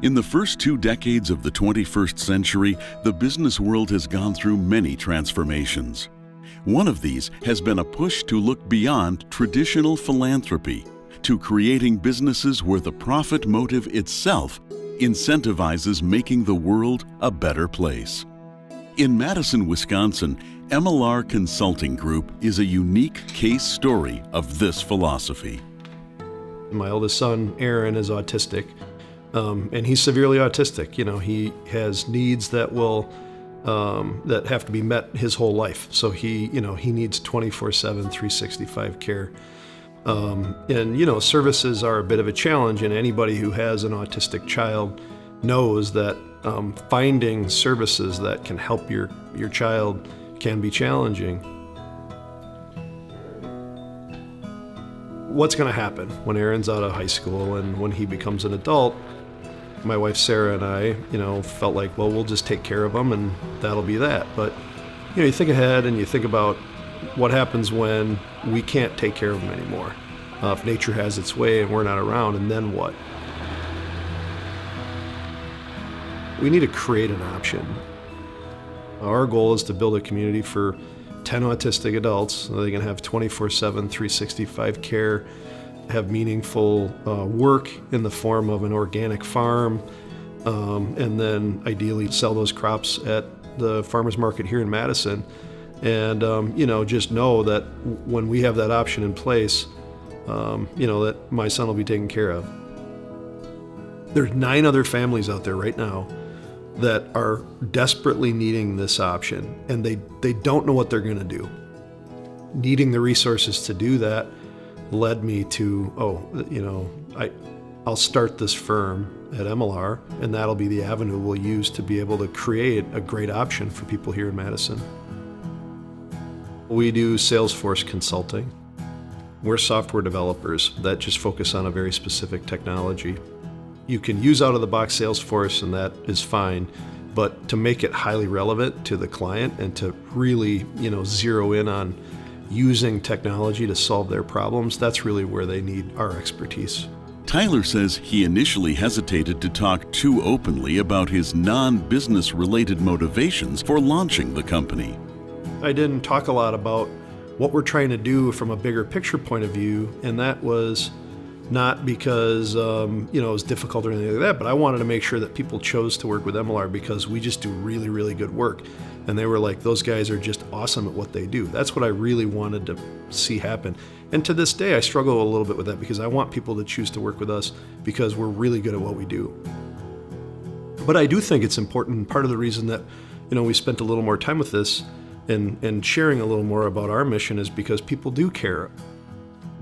In the first 2 decades of the 21st century, the business world has gone through many transformations. One of these has been a push to look beyond traditional philanthropy to creating businesses where the profit motive itself incentivizes making the world a better place. In Madison, Wisconsin, Emelar Consulting Group is a unique case story of this philosophy. My oldest son, Aaron, is autistic, and he's severely autistic. He has needs that that have to be met his whole life. So he needs 24/7, 365 care. Services are a bit of a challenge, and anybody who has an autistic child knows that finding services that can help your child can be challenging. What's going to happen when Aaron's out of high school and when he becomes an adult? My wife Sarah and I, felt like, well, we'll just take care of him and that'll be that. But, you think ahead and you think about what happens when we can't take care of him anymore. If nature has its way and we're not around, and then what? We need to create an option. Our goal is to build a community for 10 autistic adults so they can have 24/7, 365 care, have meaningful work in the form of an organic farm, and then ideally sell those crops at the farmers market here in Madison. And, just know that when we have that option in place, that my son will be taken care of. There's 9 other families out there right now that are desperately needing this option, and they don't know what they're going to do. Needing the resources to do that led me to, I'll start this firm at Emelar, and that'll be the avenue we'll use to be able to create a great option for people here in Madison. We do Salesforce consulting. We're software developers that just focus on a very specific technology. You can use out-of-the-box Salesforce, and that is fine, but to make it highly relevant to the client and to really, zero in on using technology to solve their problems, that's really where they need our expertise. Tyler says he initially hesitated to talk too openly about his non-business related motivations for launching the company. I didn't talk a lot about what we're trying to do from a bigger picture point of view, and that was not because it was difficult or anything like that, but I wanted to make sure that people chose to work with Emelar because we just do really, really good work. And they were like, those guys are just awesome at what they do. That's what I really wanted to see happen. And to this day, I struggle a little bit with that because I want people to choose to work with us because we're really good at what we do. But I do think it's important. Part of the reason that we spent a little more time with this and sharing a little more about our mission is because people do care.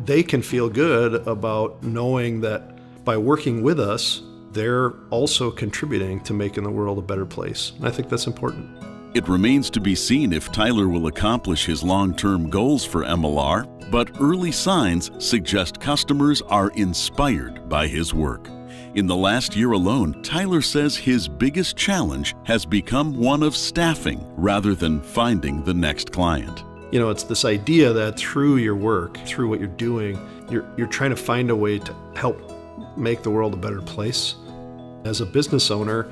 They can feel good about knowing that by working with us, they're also contributing to making the world a better place. And I think that's important. It remains to be seen if Tyler will accomplish his long-term goals for Emelar, but early signs suggest customers are inspired by his work. In the last year alone, Tyler says his biggest challenge has become one of staffing rather than finding the next client. It's this idea that through your work, through what you're doing, you're trying to find a way to help make the world a better place. As a business owner,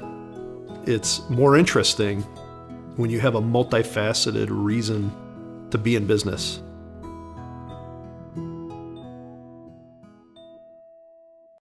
it's more interesting when you have a multifaceted reason to be in business.